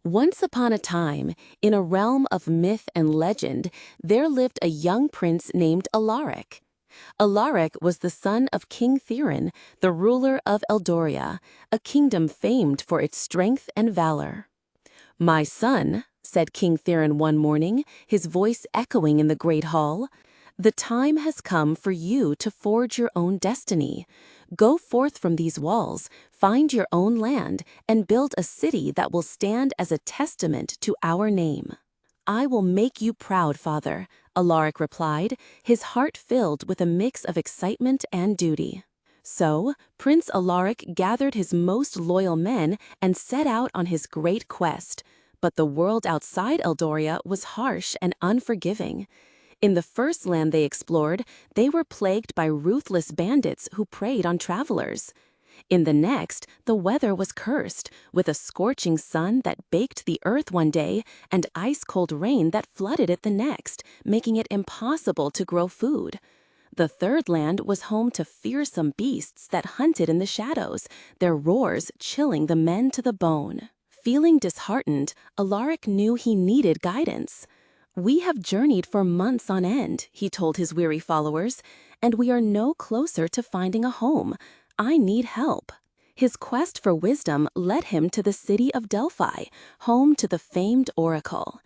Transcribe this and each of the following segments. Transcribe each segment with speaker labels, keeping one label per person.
Speaker 1: Once upon a time, in a realm of myth and legend, there lived a young prince named Alaric. Alaric was the son of King Theron, the ruler of Eldoria, a kingdom famed for its strength and valor. "My son," said King Theron one morning, his voice echoing in the great hall, "the time has come for you to forge your own destiny. Go forth from these walls, find your own land, and build a city that will stand as a testament to our name." "I will make you proud, father," Alaric replied, his heart filled with a mix of excitement and duty. So, Prince Alaric gathered his most loyal men and set out on his great quest. But the world outside Eldoria was harsh and unforgiving. In the first land they explored, they were plagued by ruthless bandits who preyed on travelers. In the next, the weather was cursed, with a scorching sun that baked the earth one day and ice-cold rain that flooded it the next, making it impossible to grow food. The third land was home to fearsome beasts that hunted in the shadows, their roars chilling the men to the bone. Feeling disheartened, Alaric knew he needed guidance. "We have journeyed for months on end," he told his weary followers, "and we are no closer to finding a home. I need help." His quest for wisdom led him to the city of Delphi, home to the famed Oracle.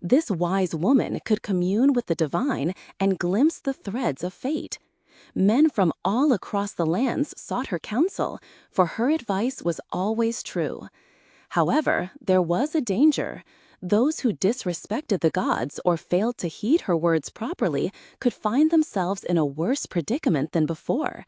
Speaker 1: This wise woman could commune with the divine and glimpse the threads of fate. Men from all across the lands sought her counsel, for her advice was always true. However, there was a danger. Those who disrespected the gods or failed to heed her words properly could find themselves in a worse predicament than before.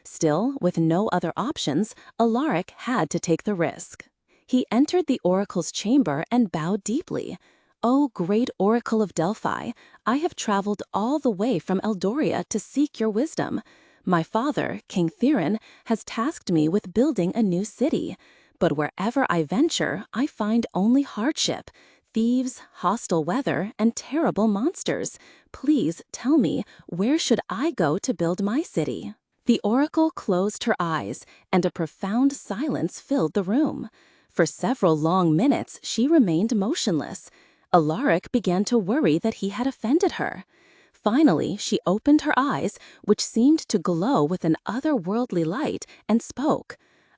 Speaker 1: Still, with no other options, Alaric had to take the risk. He entered the oracle's chamber and bowed deeply. "O great Oracle of Delphi, I have traveled all the way from Eldoria to seek your wisdom. My father, King Theron, has tasked me with building a new city. But wherever I venture, I find only hardship. Thieves, hostile weather, and terrible monsters. Please tell me, where should I go to build my city?" The oracle closed her eyes, and a profound silence filled the room. For several long minutes, she remained motionless. Alaric began to worry that he had offended her. Finally, she opened her eyes, which seemed to glow with an otherworldly light, and spoke.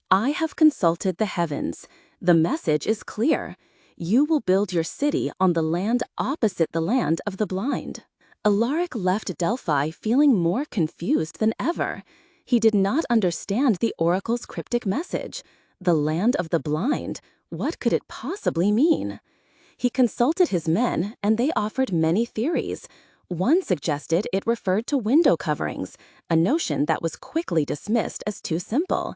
Speaker 1: "I have consulted the heavens. The message is clear. You will build your city on the land opposite the land of the blind." Alaric left Delphi feeling more confused than ever. He did not understand the oracle's cryptic message. The land of the blind, what could it possibly mean? He consulted his men, and they offered many theories. One suggested it referred to window coverings, a notion that was quickly dismissed as too simple.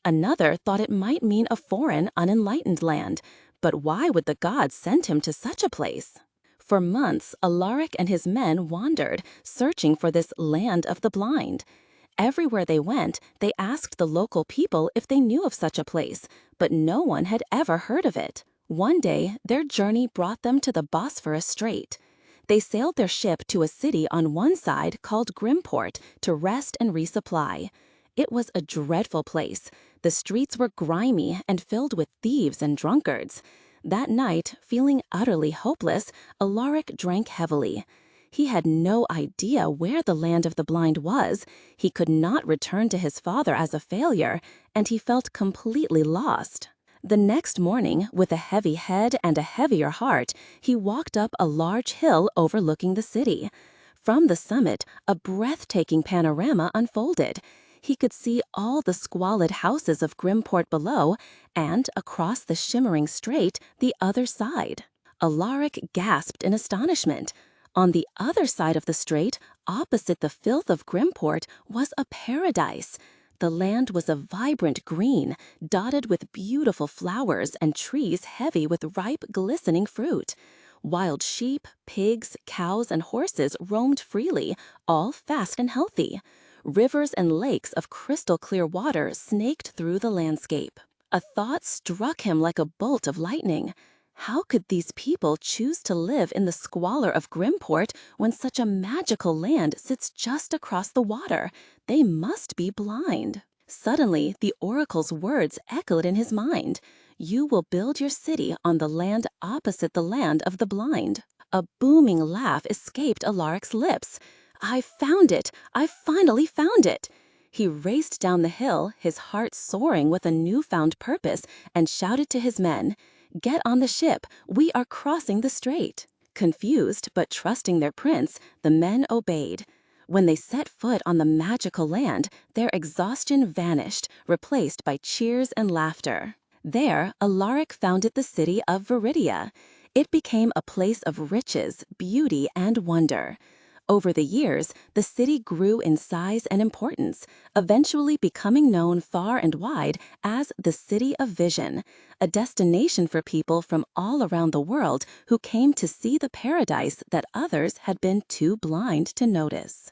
Speaker 1: Another thought it might mean a foreign, unenlightened land. But why would the gods send him to such a place? For months, Alaric and his men wandered, searching for this land of the blind. Everywhere they went, they asked the local people if they knew of such a place, but no one had ever heard of it. One day, their journey brought them to the Bosphorus Strait. They sailed their ship to a city on one side called Grimport to rest and resupply. It was a dreadful place. The streets were grimy and filled with thieves and drunkards. That night, feeling utterly hopeless, Alaric drank heavily. He had no idea where the land of the blind was. He could not return to his father as a failure, and he felt completely lost. The next morning, with a heavy head and a heavier heart, he walked up a large hill overlooking the city. From the summit, a breathtaking panorama unfolded. He could see all the squalid houses of Grimport below, and across the shimmering strait, the other side. Alaric gasped in astonishment. On the other side of the strait, opposite the filth of Grimport, was a paradise. The land was a vibrant green, dotted with beautiful flowers and trees heavy with ripe, glistening fruit. Wild sheep, pigs, cows, and horses roamed freely, all fast and healthy. Rivers and lakes of crystal-clear water snaked through the landscape. A thought struck him like a bolt of lightning. How could these people choose to live in the squalor of Grimport when such a magical land sits just across the water? They must be blind. Suddenly, the oracle's words echoed in his mind. You will build your city on the land opposite the land of the blind." A booming laugh escaped Alaric's lips. "I found it! I finally found it!" He raced down the hill, his heart soaring with a newfound purpose, and shouted to his men, "Get on the ship! We are crossing the strait!" Confused, but trusting their prince, the men obeyed. When they set foot on the magical land, their exhaustion vanished, replaced by cheers and laughter. There, Alaric founded the city of Viridia. It became a place of riches, beauty, and wonder. Over the years, the city grew in size and importance, eventually becoming known far and wide as the City of Vision, a destination for people from all around the world who came to see the paradise that others had been too blind to notice.